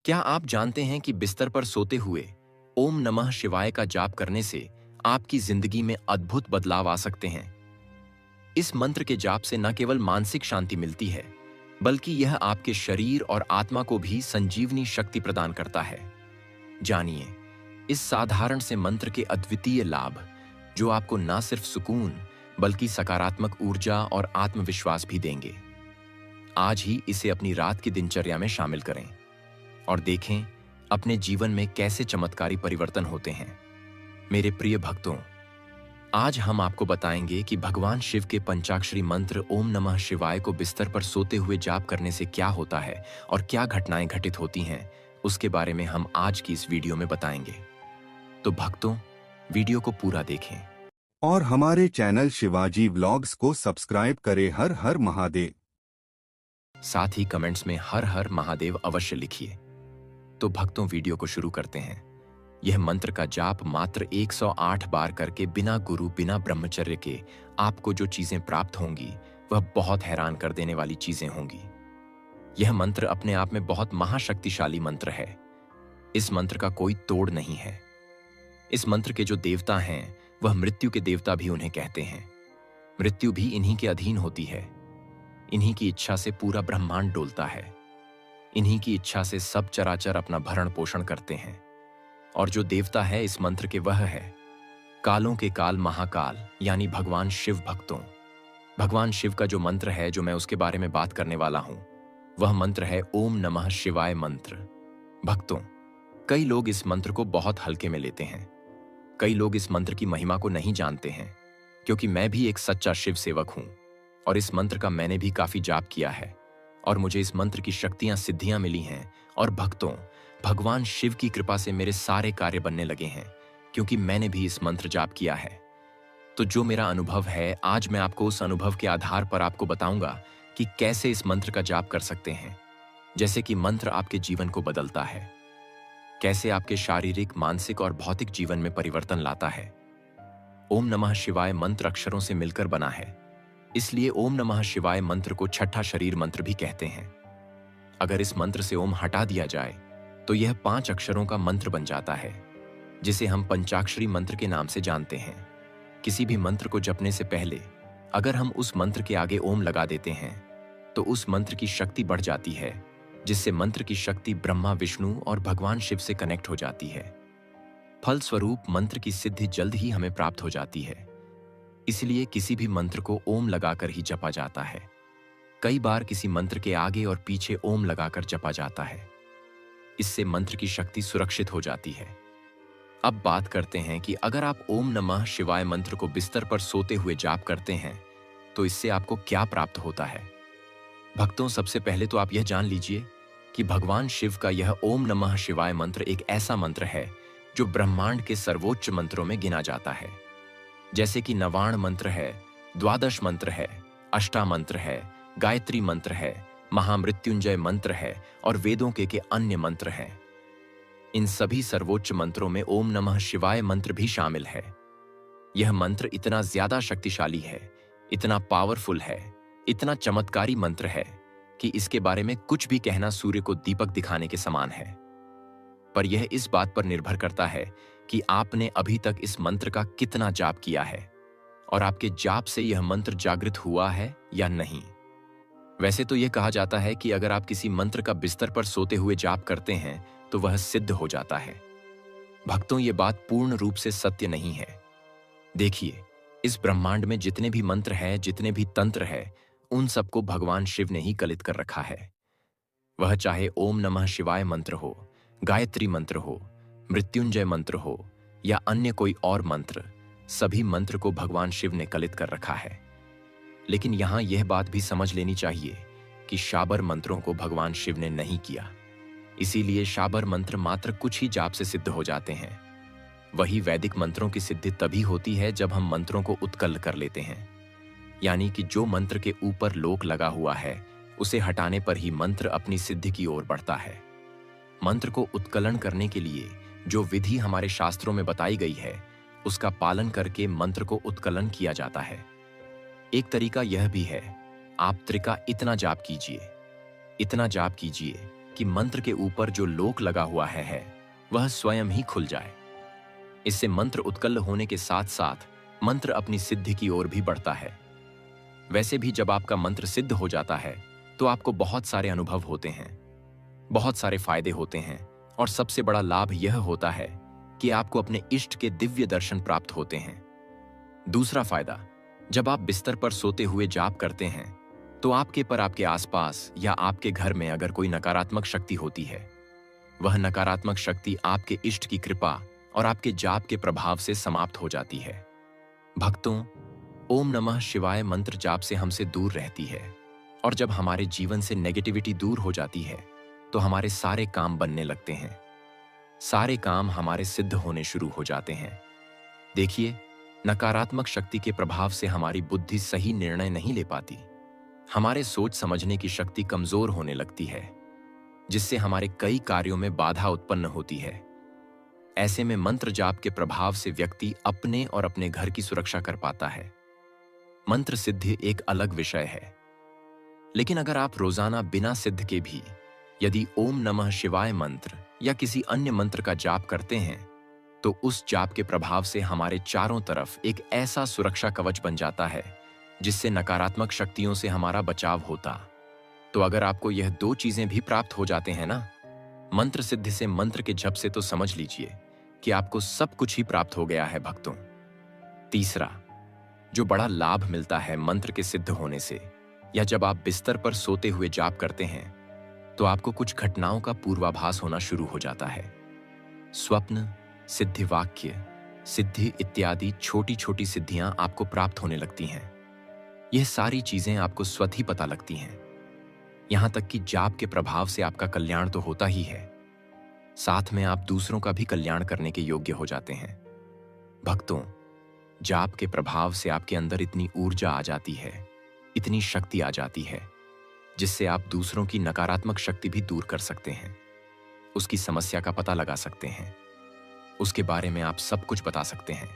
क्या आप जानते हैं कि बिस्तर पर सोते हुए ओम नमः शिवाय का जाप करने से आपकी जिंदगी में अद्भुत बदलाव आ सकते हैं। इस मंत्र के जाप से न केवल मानसिक शांति मिलती है, बल्कि यह आपके शरीर और आत्मा को भी संजीवनी शक्ति प्रदान करता है। जानिए इस साधारण से मंत्र के अद्वितीय लाभ, जो आपको न सिर्फ सुकून बल्कि सकारात्मक ऊर्जा और आत्मविश्वास भी देंगे। आज ही इसे अपनी रात की दिनचर्या में शामिल करें और देखें अपने जीवन में कैसे चमत्कारी परिवर्तन होते हैं। मेरे प्रिय भक्तों, आज हम आपको बताएंगे कि भगवान शिव के पंचाक्षरी मंत्र ओम नमः शिवाय को बिस्तर पर सोते हुए जाप करने से क्या होता है और क्या घटनाएं घटित होती हैं, उसके बारे में हम आज की इस वीडियो में बताएंगे। तो भक्तों, वीडियो को पूरा देखें और हमारे चैनल शिवाजी व्लॉग्स को सब्सक्राइब करें। हर हर महादेव। साथ ही कमेंट्स में हर हर महादेव अवश्य लिखिए। तो भक्तों, वीडियो को शुरू करते हैं। यह मंत्र का जाप मात्र 108 बार करके बिना गुरु बिना ब्रह्मचर्य के आपको जो चीजें प्राप्त होंगी वह बहुत हैरान कर देने वाली चीजें होंगी। यह मंत्र अपने आप में बहुत महाशक्तिशाली मंत्र है। इस मंत्र का कोई तोड़ नहीं है। इस मंत्र के जो देवता हैं वह मृत्यु के देवता भी उन्हें कहते हैं। मृत्यु भी इन्हीं के अधीन होती है। इन्हीं की इच्छा से पूरा ब्रह्मांड डोलता है। इन्हीं की इच्छा से सब चराचर अपना भरण पोषण करते हैं। और जो देवता है इस मंत्र के वह है कालों के काल महाकाल, यानी भगवान शिव। भक्तों, भगवान शिव का जो मंत्र है, जो मैं उसके बारे में बात करने वाला हूं, वह मंत्र है ओम नमः शिवाय मंत्र। भक्तों, कई लोग इस मंत्र को बहुत हल्के में लेते हैं। कई लोग इस मंत्र की महिमा को नहीं जानते हैं, क्योंकि मैं भी एक सच्चा शिव सेवक हूं और इस मंत्र का मैंने भी काफी जाप किया है और मुझे इस मंत्र की शक्तियां सिद्धियां मिली हैं। और भक्तों, भगवान शिव की कृपा से मेरे सारे कार्य बनने लगे हैं, क्योंकि मैंने भी इस मंत्र जाप किया है। तो जो मेरा अनुभव है, आज मैं आपको उस अनुभव के आधार पर आपको बताऊंगा कि कैसे इस मंत्र का जाप कर सकते हैं। जैसे कि मंत्र आपके जीवन को बदलता है, कैसे आपके शारीरिक, मानसिक और भौतिक जीवन में परिवर्तन लाता है। ओम नमः शिवाय मंत्र अक्षरों से मिलकर बना है, इसलिए ओम नमः शिवाय मंत्र को छठा शरीर मंत्र भी कहते हैं। अगर इस मंत्र से ओम हटा दिया जाए तो यह 5 अक्षरों का मंत्र बन जाता है, जिसे हम पंचाक्षरी मंत्र के नाम से जानते हैं। किसी भी मंत्र को जपने से पहले अगर हम उस मंत्र के आगे ओम लगा देते हैं तो उस मंत्र की शक्ति बढ़ जाती है, जिससे मंत्र की शक्ति ब्रह्मा, विष्णु और भगवान शिव से कनेक्ट हो जाती है। फलस्वरूप मंत्र की सिद्धि जल्द ही हमें प्राप्त हो जाती है। इसलिए किसी भी मंत्र को ओम लगाकर ही जपा जाता है। कई बार किसी मंत्र के आगे और पीछे ओम लगाकर जपा जाता है। इससे मंत्र की शक्ति सुरक्षित हो जाती है। अब बात करते हैं कि अगर आप ओम नमः शिवाय मंत्र को बिस्तर पर सोते हुए जाप करते हैं तो इससे आपको क्या प्राप्त होता है। भक्तों, सबसे पहले तो आप यह जान लीजिए कि भगवान शिव का यह ओम नमः शिवाय मंत्र एक ऐसा मंत्र है जो ब्रह्मांड के सर्वोच्च मंत्रों में गिना जाता है। जैसे कि नवाण मंत्र है, द्वादश मंत्र है, अष्टा मंत्र है, गायत्री मंत्र है, महामृत्युंजय मंत्र है और वेदों के अन्य मंत्र हैं। इन सभी सर्वोच्च मंत्रों में ओम नमः शिवाय मंत्र भी शामिल है। यह मंत्र इतना ज्यादा शक्तिशाली है, इतना पावरफुल है, इतना चमत्कारी मंत्र है कि इसके बारे में कुछ भी कहना सूर्य को दीपक दिखाने के समान है। पर यह इस बात पर निर्भर करता है कि आपने अभी तक इस मंत्र का कितना जाप किया है और आपके जाप से यह मंत्र जागृत हुआ है या नहीं। वैसे तो यह कहा जाता है कि अगर आप किसी मंत्र का बिस्तर पर सोते हुए जाप करते हैं तो वह सिद्ध हो जाता है। भक्तों, यह बात पूर्ण रूप से सत्य नहीं है। देखिए, इस ब्रह्मांड में जितने भी मंत्र हैं, जितने भी तंत्र हैं, उन सबको भगवान शिव ने ही कलित कर रखा है। वह चाहे ओम नमः शिवाय मंत्र हो, गायत्री मंत्र हो, मृत्युंजय मंत्र हो या अन्य कोई और मंत्र, सभी मंत्र को भगवान शिव ने कलित कर रखा है। लेकिन यहां यह बात भी समझ लेनी चाहिए कि शाबर मंत्रों को भगवान शिव ने नहीं किया। इसीलिए शाबर मंत्र मात्र कुछ ही जाप से सिद्ध हो जाते हैं। वही वैदिक मंत्रों की सिद्धि तभी होती है जब हम मंत्रों को उत्कल कर लेते हैं, यानी कि जो मंत्र के ऊपर लोक लगा हुआ है उसे हटाने पर ही मंत्र अपनी सिद्धि की ओर बढ़ता है। मंत्र को उत्कलन करने के लिए जो विधि हमारे शास्त्रों में बताई गई है, उसका पालन करके मंत्र को उत्कलन किया जाता है। एक तरीका यह भी है, आप त्रिका इतना जाप कीजिए कि मंत्र के ऊपर जो लोक लगा हुआ है वह स्वयं ही खुल जाए। इससे मंत्र उत्कल होने के साथ साथ मंत्र अपनी सिद्धि की ओर भी बढ़ता है। वैसे भी जब आपका मंत्र सिद्ध हो जाता है तो आपको बहुत सारे अनुभव होते हैं, बहुत सारे फायदे होते हैं, और सबसे बड़ा लाभ यह होता है कि आपको अपने इष्ट के दिव्य दर्शन प्राप्त होते हैं। दूसरा फायदा, जब आप बिस्तर पर सोते हुए जाप करते हैं तो आपके आसपास या आपके घर में अगर कोई नकारात्मक शक्ति होती है, वह नकारात्मक शक्ति आपके इष्ट की कृपा और आपके जाप के प्रभाव से समाप्त हो जाती है। भक्तों, ओम नमः शिवाय मंत्र जाप से हमसे दूर रहती है, और जब हमारे जीवन से नेगेटिविटी दूर हो जाती है तो हमारे सारे काम बनने लगते हैं, सारे काम हमारे सिद्ध होने शुरू हो जाते हैं। देखिए, नकारात्मक शक्ति के प्रभाव से हमारी बुद्धि सही निर्णय नहीं ले पाती, हमारे सोच समझने की शक्ति कमजोर होने लगती है, जिससे हमारे कई कार्यों में बाधा उत्पन्न होती है। ऐसे में मंत्र जाप के प्रभाव से व्यक्ति अपने और अपने घर की सुरक्षा कर पाता है। मंत्र सिद्धि एक अलग विषय है, लेकिन अगर आप रोजाना बिना सिद्ध के भी यदि ओम नमः शिवाय मंत्र या किसी अन्य मंत्र का जाप करते हैं तो उस जाप के प्रभाव से हमारे चारों तरफ एक ऐसा सुरक्षा कवच बन जाता है जिससे नकारात्मक शक्तियों से हमारा बचाव होता। तो अगर आपको यह दो चीजें भी प्राप्त हो जाते हैं ना, मंत्र सिद्धि से मंत्र के जप से, तो समझ लीजिए कि आपको सब कुछ ही प्राप्त हो गया है भक्तों। तीसरा, जो बड़ा लाभ मिलता है मंत्र के सिद्ध होने से, या जब आप बिस्तर पर सोते हुए जाप करते हैं तो आपको कुछ घटनाओं का पूर्वाभास होना शुरू हो जाता है। स्वप्न, सिद्धि वाक्य, सिद्धि इत्यादि छोटी छोटी सिद्धियां आपको प्राप्त होने लगती हैं। यह सारी चीजें आपको स्वतः ही पता लगती हैं। यहां तक कि जाप के प्रभाव से आपका कल्याण तो होता ही है, साथ में आप दूसरों का भी कल्याण करने के योग्य हो जाते हैं। भक्तों, जाप के प्रभाव से आपके अंदर इतनी ऊर्जा आ जाती है, इतनी शक्ति आ जाती है, जिससे आप दूसरों की नकारात्मक शक्ति भी दूर कर सकते हैं, उसकी समस्या का पता लगा सकते हैं, उसके बारे में आप सब कुछ बता सकते हैं।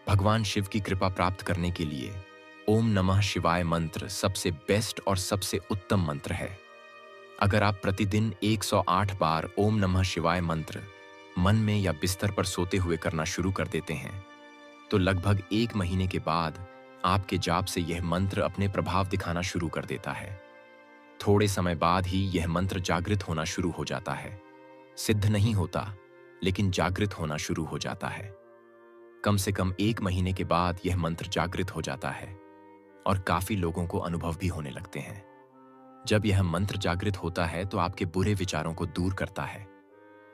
भगवान शिव की कृपा प्राप्त करने के लिए ओम नमः शिवाय मंत्र सबसे बेस्ट और सबसे उत्तम मंत्र है। अगर आप प्रतिदिन 108 बार ओम नमः शिवाय मंत्र मन में या बिस्तर पर सोते हुए करना शुरू कर देते हैं तो लगभग 1 महीने के बाद आपके जाप से यह मंत्र अपने प्रभाव दिखाना शुरू कर देता है। थोड़े समय बाद ही यह मंत्र जागृत होना शुरू हो जाता है। सिद्ध नहीं होता, लेकिन जागृत होना शुरू हो जाता है। कम से कम 1 महीने के बाद यह मंत्र जागृत हो जाता है और काफी लोगों को अनुभव भी होने लगते हैं। जब यह मंत्र जागृत होता है तो आपके बुरे विचारों को दूर करता है,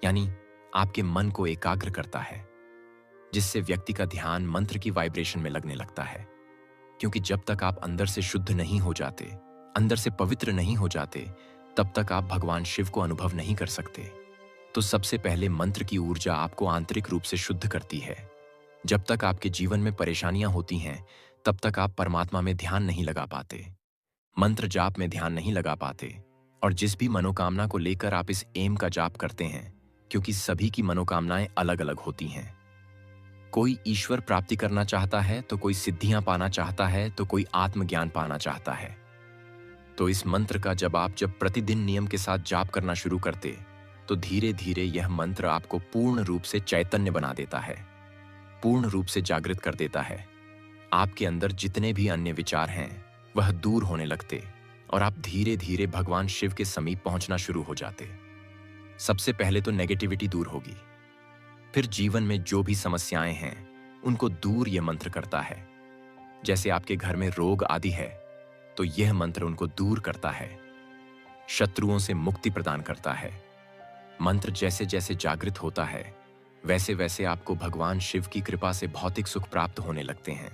यानी आपके मन को एकाग्र करता है, जिससे व्यक्ति का ध्यान मंत्र की वाइब्रेशन में लगने लगता है। क्योंकि जब तक आप अंदर से शुद्ध नहीं हो जाते, अंदर से पवित्र नहीं हो जाते, तब तक आप भगवान शिव को अनुभव नहीं कर सकते। तो सबसे पहले मंत्र की ऊर्जा आपको आंतरिक रूप से शुद्ध करती है। जब तक आपके जीवन में परेशानियां होती हैं, तब तक आप परमात्मा में ध्यान नहीं लगा पाते, मंत्र जाप में ध्यान नहीं लगा पाते, और जिस भी मनोकामना को लेकर आप इस एम का जाप करते हैं, क्योंकि सभी की मनोकामनाएं अलग अलग होती हैं। कोई ईश्वर प्राप्ति करना चाहता है, तो कोई सिद्धियां पाना चाहता है, तो कोई आत्मज्ञान पाना चाहता है। तो इस मंत्र का जब प्रतिदिन नियम के साथ जाप करना शुरू करते, तो धीरे धीरे यह मंत्र आपको पूर्ण रूप से चैतन्य बना देता है, पूर्ण रूप से जागृत कर देता है। आपके अंदर जितने भी अन्य विचार हैं वह दूर होने लगते और आप धीरे धीरे भगवान शिव के समीप पहुंचना शुरू हो जाते। सबसे पहले तो नेगेटिविटी दूर होगी, फिर जीवन में जो भी समस्याएं हैं उनको दूर यह मंत्र करता है। जैसे आपके घर में रोग आदि है तो यह मंत्र उनको दूर करता है, शत्रुओं से मुक्ति प्रदान करता है। मंत्र जैसे जैसे जागृत होता है, वैसे वैसे आपको भगवान शिव की कृपा से भौतिक सुख प्राप्त होने लगते हैं।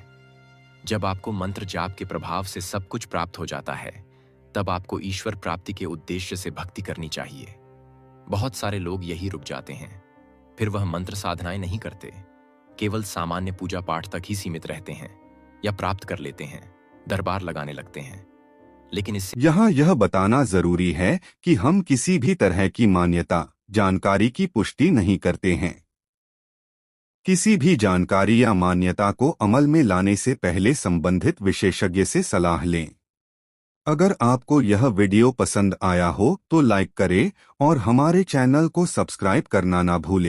जब आपको मंत्र जाप के प्रभाव से सब कुछ प्राप्त हो जाता है, तब आपको ईश्वर प्राप्ति के उद्देश्य से भक्ति करनी चाहिए। बहुत सारे लोग यही रुक जाते हैं, फिर वह मंत्र साधनाएं नहीं करते, केवल सामान्य पूजा पाठ तक ही सीमित रहते हैं या प्राप्त कर लेते हैं, दरबार लगाने लगते हैं। लेकिन इससे यहाँ यह बताना जरूरी है कि हम किसी भी तरह की मान्यता, जानकारी की पुष्टि नहीं करते हैं। किसी भी जानकारी या मान्यता को अमल में लाने से पहले संबंधित विशेषज्ञ से सलाह लें। अगर आपको यह वीडियो पसंद आया हो तो लाइक करें और हमारे चैनल को सब्सक्राइब करना ना भूलें।